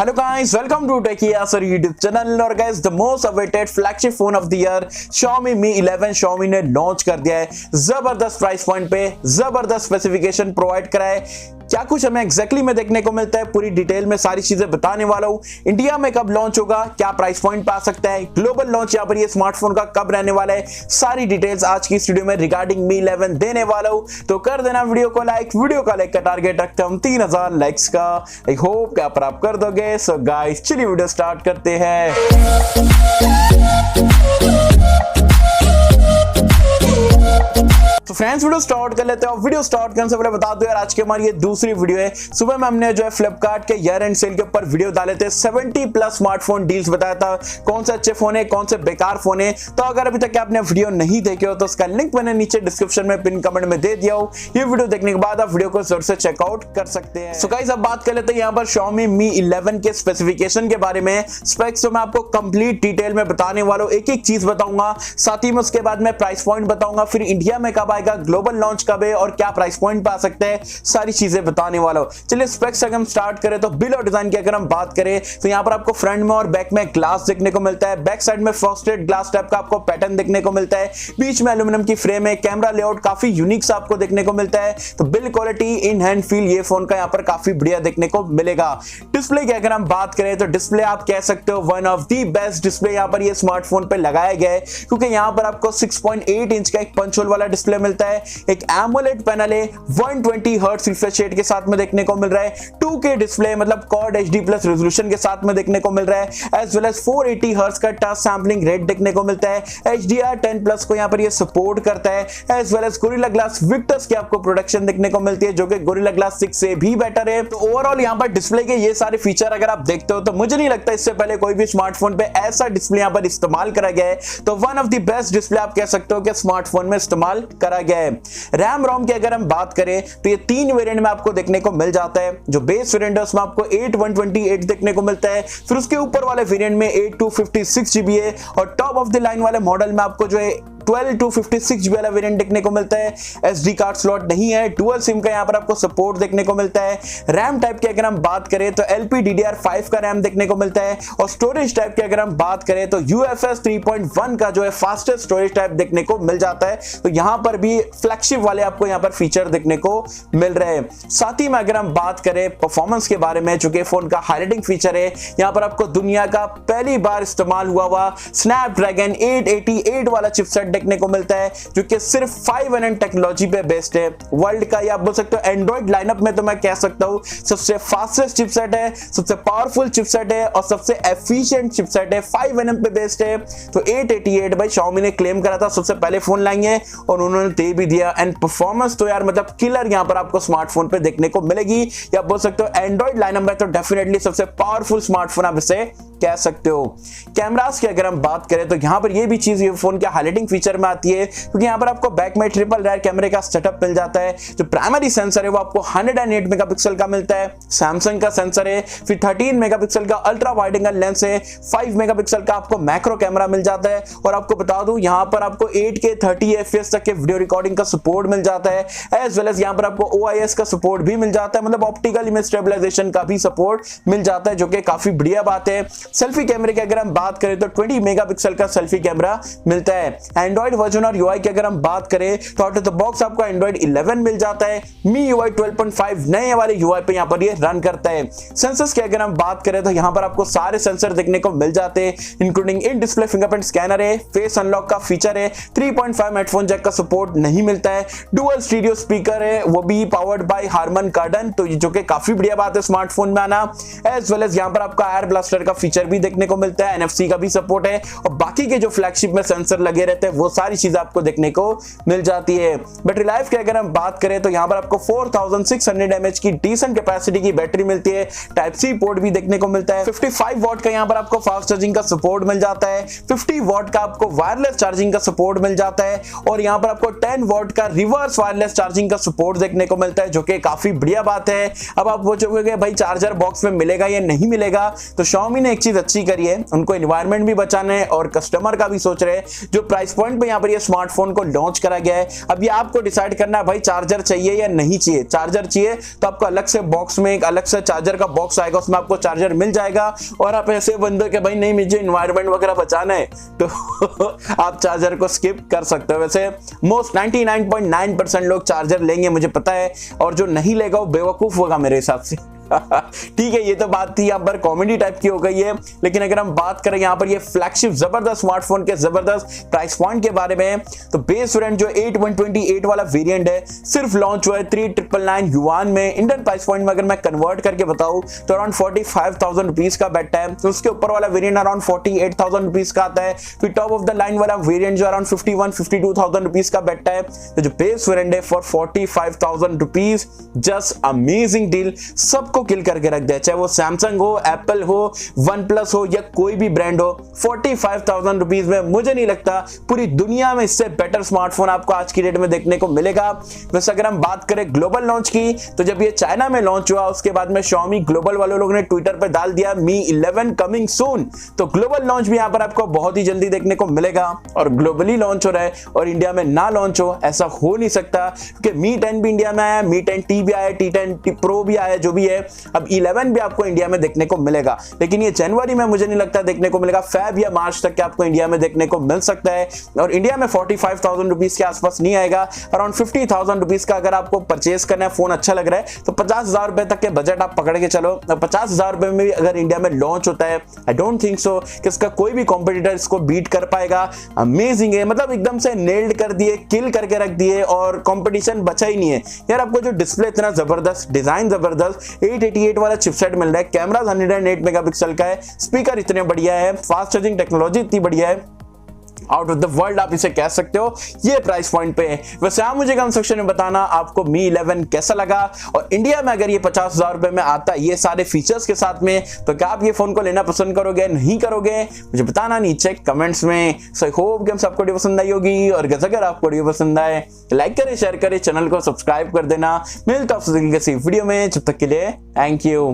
Hello guys, welcome to Techky Yasser YouTube channel और guys the most awaited flagship phone of the year Xiaomi Mi 11 Xiaomi ने launch कर दिया है। जबरदस्त price point पे जबरदस्त स्पेसिफिकेशन प्रोवाइड करा है। क्या कुछ हमें एग्जैक्टली में देखने को मिलता है, पूरी डिटेल में सारी चीजें बताने वाला हूं। इंडिया में कब लॉन्च होगा, क्या प्राइस पॉइंट पे आ सकता है, ग्लोबल लॉन्च यहाँ पर ये स्मार्टफोन का कब रहने वाला है, सारी डिटेल्स आज की इस वीडियो में रिगार्डिंग Mi 11 देने वाला हूं। तो कर देना वीडियो को लाइक, वीडियो का लाइक का टारगेट रखते हम 3000 लाइक्स का। आई होप कि आप प्राप्त कर दोगे। सो गाइस चलिए वीडियो स्टार्ट करते हैं। तो फ्रेंड्स वीडियो स्टार्ट कर लेते हैं। वीडियो स्टार्ट करने से पहले बता दो यार, आज की हमारी ये दूसरी वीडियो है। सुबह में हमने जो है फ्लिपकार्ट के ईयर एंड सेल के ऊपर वीडियो डाले थे, 70+ स्मार्टफोन डील्स बताया था, कौन से अच्छे फोन है, कौन से बेकार फोन है। तो अगर अभी तक आपने वीडियो नहीं देखे हो तो उसका लिंक मैंने नीचे डिस्क्रिप्शन में पिन कमेंट में दे दिया हो। ये वीडियो देखने के बाद आप वीडियो को जरूर से चेकआउट कर सकते हैं। सो गाइस अब बात कर लेते हैं यहाँ पर Xiaomi Mi 11 के स्पेसिफिकेशन के बारे में। स्पेक्स तो मैं आपको कंप्लीट डिटेल में बताने वाला हूँ, एक एक चीज बताऊंगा, साथ ही में उसके बाद मैं प्राइस पॉइंट बताऊंगा, फिर इंडिया में कब आएगा, ग्लोबल लॉन्च कब है और क्या प्राइस पॉइंट पे आ सकते हैं, सारी चीजें बताने वाला हूं। चलिए स्पेक्स से हम स्टार्ट करें तो बिल और डिजाइन की अगर हम बात करें तो यहां पर आपको फ्रंट में और बैक में ग्लास देखने को मिलता है। बैक साइड में फ्रॉस्टेड ग्लास टाइप का आपको पैटर्न देखने को मिलता है, बीच में एल्यूमिनियम की फ्रेम है। कैमरा लेआउट काफी यूनिक सा आपको देखने को मिलता है। तो bill quality, in hand feel ये फोन का यहां पर काफी बढ़िया देखने को मिलेगा। डिस्प्ले की अगर हम बात करें तो डिस्प्ले आप कह सकते हो one of the best display यहां पर ये स्मार्टफोन पे लगाया गया है, क्योंकि यहां पर आपको 6.8 इंच का एक पंच होल वाला डिस्प्ले मिलता है। एक एमोलेड पैनल है, 120 हर्ट्ज रिफ्रेश रेट के साथ में देखने को मिल रहा है। 2K डिस्प्ले मतलब क्वाड HD+ रेजोल्यूशन के साथ में देखने को मिल रहा है, एज वेल एज 480 हर्ट्ज का टच सैंपलिंग रेट देखने को मिलता है। HDR10+ को यहां पर ये सपोर्ट करता है, as well as Gorilla Glass Victus की आपको प्रोडक्शन देखने को मिलती है, जो कि गोरिल्ला ग्लास 6 से भी बेटर है। तो ओवरऑल यहां पर डिस्प्ले के ये सारे फीचर अगर आप देखते हो तो मुझे नहीं लगता इससे पहले कोई भी स्मार्टफोन पे ऐसा डिस्प्ले यहां पर इस्तेमाल करा गया है। तो one of the best display आप कह सकते हो कि स्मार्टफोन में इस्तेमाल करा गया है। रैम रोम की अगर हम बात करें तो ये 3 वेरिएंट में आपको देखने को मिल जाता है। जो बेस वेरिएंट है उसमें आपको 8128 देखने को मिलता है, फिर उसके ऊपर वाले वेरिएंट में 8256 GB है, और टॉप ऑफ द लाइन वाले मॉडल में आपको जो है 12/256 GB वाला वेरिएंट देखने को मिलता है। SD कार्ड स्लॉट नहीं है, डुअल सिम का यहां पर आपको सपोर्ट देखने को मिलता है। रैम टाइप की अगर हम बात करें तो LPDDR5 का रैम देखने को मिलता है, और स्टोरेज टाइप की अगर हम बात करें तो UFS 3.1 का जो है फास्टेस्ट स्टोरेज टाइप देखने को मिल जाता है। तो यहां पर भी फ्लैगशिप वाले आपको यहां पर फीचर देखने को मिल रहे हैं। साथ ही में अगर हम बात करें परफॉर्मेंस के बारे में, चूंकि फोन का हाईलाइटिंग फीचर है, यहां पर आपको दुनिया का पहली बार इस्तेमाल हुआ स्नैपड्रैगन 888 वाला चिपसेट देखने को मिलता है, जो कि सिर्फ 5nm टेक्नोलॉजी पे बेस्ड है। वर्ल्ड का या आप बोल सकते हो एंड्रॉइड लाइनअप में तो मैं कह सकता हूं सबसे फास्टेस्ट चिपसेट है, सबसे पावरफुल चिपसेट है और सबसे एफिशिएंट चिपसेट है। 5nm पे बेस्ड है। तो 888 भाई Xiaomi ने क्लेम करा था सबसे पहले फोन लाएंगे, और उन्होंने दे भी दिया। एंड परफॉर्मेंस तो यार मतलब किलर यहां पर आपको स्मार्टफोन पे देखने को मिलेगी, या बोल सकते हो एंड्रॉइड लाइनअप में तो डेफिनेटली सबसे पावरफुल स्मार्टफोन आप इसे कह सकते हो। कैमरास की अगर हम बात करें तो यहां पर ये भी चीज ये फोन के हाईलाइटिंग फीचर में आती है, क्योंकि यहां पर आपको बैक में ट्रिपल रेयर कैमरे का सेटअप मिल जाता है। जो प्राइमरी सेंसर है वो आपको 108 मेगापिक्सल का मिलता है, सैमसंग का सेंसर है। फिर 13 मेगापिक्सल का अल्ट्रा वाइड एंगल लेंस है, 5 मेगापिक्सल का आपको मैक्रो कैमरा मिल जाता है, और आपको बता दूं यहां पर आपको 8K 30 FPS तक के वीडियो रिकॉर्डिंग का सपोर्ट मिल जाता है, एज वेल एज यहां पर आपको OIS का सपोर्ट भी मिल जाता है, मतलब ऑप्टिकल इमेज स्टेबलाइजेशन का भी सपोर्ट मिल जाता है, जो कि काफी बढ़िया बात है। सेल्फी कैमरे की अगर हम बात करें तो 20 मेगापिक्सल का सेल्फी कैमरा मिलता है। एंड्रॉइड वर्जन और UI की अगर हम बात करें तो आउट ऑफ द बॉक्स आपको एंड्रॉइड 11 मिल जाता है। MIUI 12.5 नए वाले UI पे यहां पर ये रन करता है। सेंसर्स की अगर हम बात करें तो यहां पर आपको सारे सेंसर देखने को मिल जाते हैं, including in display fingerprint scanner है, फेस अनलॉक का फीचर है, 3.5 हेडफोन जैक का सपोर्ट नहीं मिलता है, डुअल स्टीरियो स्पीकर है, वो भी पावर्ड बाय हार्मन कार्डन, तो जो कि काफी बढ़िया बात है स्मार्टफोन में आना। एज वेल एज यहां पर आपका एयर ब्लास्टर का फीचर भी देखने को मिलता है, NFC का भी सपोर्ट है, और बाकी के जो फ्लैगशिप में सेंसर लगे रहते हैं वो सारी चीजें आपको देखने को मिल जाती है। बैटरी लाइफ की अगर हम बात करें तो यहां पर आपको 4600 mAh की डिसेंट कैपेसिटी की बैटरी मिलती है। टाइप सी पोर्ट भी देखने को मिलता है। 55 वॉट का यहां पर आपको फास्ट चार्जिंग का सपोर्ट मिल जाता है, 50 वॉट का आपको वायरलेस चार्जिंग का सपोर्ट मिल जाता है, और यहां पर आपको 10 वॉट का रिवर्स वायरलेस चार्जिंग का सपोर्ट देखने को मिलता है, जो कि काफी बढ़िया बात है। अब आप पूछोगे भाई चार्जर बॉक्स में मिलेगा या नहीं मिलेगा, तो Xiaomi ने एक चीज चीज अच्छी करी है, उनको एनवायरनमेंट भी बचाना है और कस्टमर का भी सोच रहे हैं। जो प्राइस पॉइंट पे यहाँ पर ये स्मार्टफोन को लॉन्च करा गया है, अब ये आपको डिसाइड करना है भाई चार्जर चाहिए या नहीं चाहिए। चार्जर चाहिए तो आपको अलग से बॉक्स में एक अलग से चार्जर का बॉक्स आएगा, उसमें आपको चार्जर मिल जाएगा। और आप ऐसे बंदे के भाई नहीं मुझे एनवायरनमेंट वगैरह बचाना है तो आप चार्जर को स्किप कर सकते हो। वैसे मोस्ट 99.9% लोग चार्जर लेंगे मुझे पता है, और जो नहीं लेगा वो बेवकूफ होगा मेरे हिसाब से। ठीक है, ये तो बात थी यहाँ पर कॉमेडी टाइप की हो गई है, लेकिन अगर हम बात करें यहाँ पर ये फ्लैगशिप जबरदस्त स्मार्टफोन के जबरदस्त प्राइस पॉइंट के बारे में, तो बेस वेरिएंट जो 8128 वाला वेरिएंट है सिर्फ लॉन्च हुआ है 3999 युआन में। इंडियन प्राइस पॉइंट में अगर मैं कन्वर्ट करके बताऊं तो अराउंड 45,000 रुपीज का बैठता है। तो उसके ऊपर वाला वेरिएंट अराउंड 48,000 रुपीज का आता है। फिर टॉप ऑफ द लाइन वाला वेरिएंट जो अराउंड 51-52,000 रुपीज का बैठता है। तो जो बेस वेरिएंट है for 45,000 rupees, just amazing deal, सबको किल करके रख दिया। चाहे वो सैमसंग हो, एप्पल हो, वन प्लस हो या कोई भी ब्रांड हो, 45,000 रुपीज में मुझे नहीं लगता पूरी दुनिया में इससे बेटर स्मार्टफोन आपको आज की डेट में देखने को मिलेगा। वैसे अगर हम बात करें ग्लोबल लॉन्च की, तो जब ये चाइना में लॉन्च हुआ उसके बाद में Xiaomi ग्लोबल वाले लोगों ने ट्विटर पर डाल दिया Mi 11 कमिंग सून। तो ग्लोबल लॉन्च भी यहां पर आपको बहुत ही जल्दी देखने को मिलेगा, और ग्लोबली लॉन्च हो रहा है और इंडिया में ना लॉन्च हो ऐसा हो नहीं सकता, क्योंकि Mi 10 भी इंडिया में आया, Mi 10T भी आया, T10 Pro भी आया, जो भी है अब 11 भी आपको इंडिया में देखने को मिलेगा। लेकिन ये जनवरी में मुझे नहीं लगता देखने को मिलेगा, फेब या मार्च तक के आपको इंडिया में देखने को मिल सकता है। और इंडिया में 45,000 रुपीज के आसपास नहीं आएगा, अराउंड 50,000 रुपीज का अगर आपको परचेज करना है, फोन अच्छा लग रहा है तो 50,000 रुपए तक के बजट आप पकड़ के चलो। 50,000 रुपए में भी अगर इंडिया में लॉन्च होता है, आई डोंट थिंक सो कि इसका कोई भी कॉम्पिटिटर इसको बीट कर पाएगा। अमेजिंग है, मतलब एकदम से नेल्ड कर दिए, किल करके रख दिए और कंपटीशन बचा ही नहीं है यार। आपको जो डिस्प्ले इतना जबरदस्त, डिजाइन जबरदस्त, 888 वाला चिपसेट मिल रहा है, कैमरा 108 मेगापिक्सल का है, स्पीकर इतने बढ़िया है, फास्ट चार्जिंग टेक्नोलॉजी इतनी बढ़िया है, आउट ऑफ द वर्ल्ड आप इसे कह सकते हो ये प्राइस पॉइंट पे है। वैसे आप मुझे कमेंट सेक्शन में बताना आपको Mi 11 कैसा लगा, और इंडिया में अगर ये 50,000 रुपए में आता है ये सारे फीचर्स के साथ में, तो क्या आप ये फोन को लेना पसंद करोगे, नहीं करोगे, मुझे बताना नीचे कमेंट्स में। सो आई होप कि आपको वीडियो पसंद आई होगी, और अगर आपको वीडियो पसंद आए लाइक करें, शेयर करें, चैनल को सब्सक्राइब कर देना। मिलता हूं किसी वीडियो में, जब तक के लिए थैंक यू।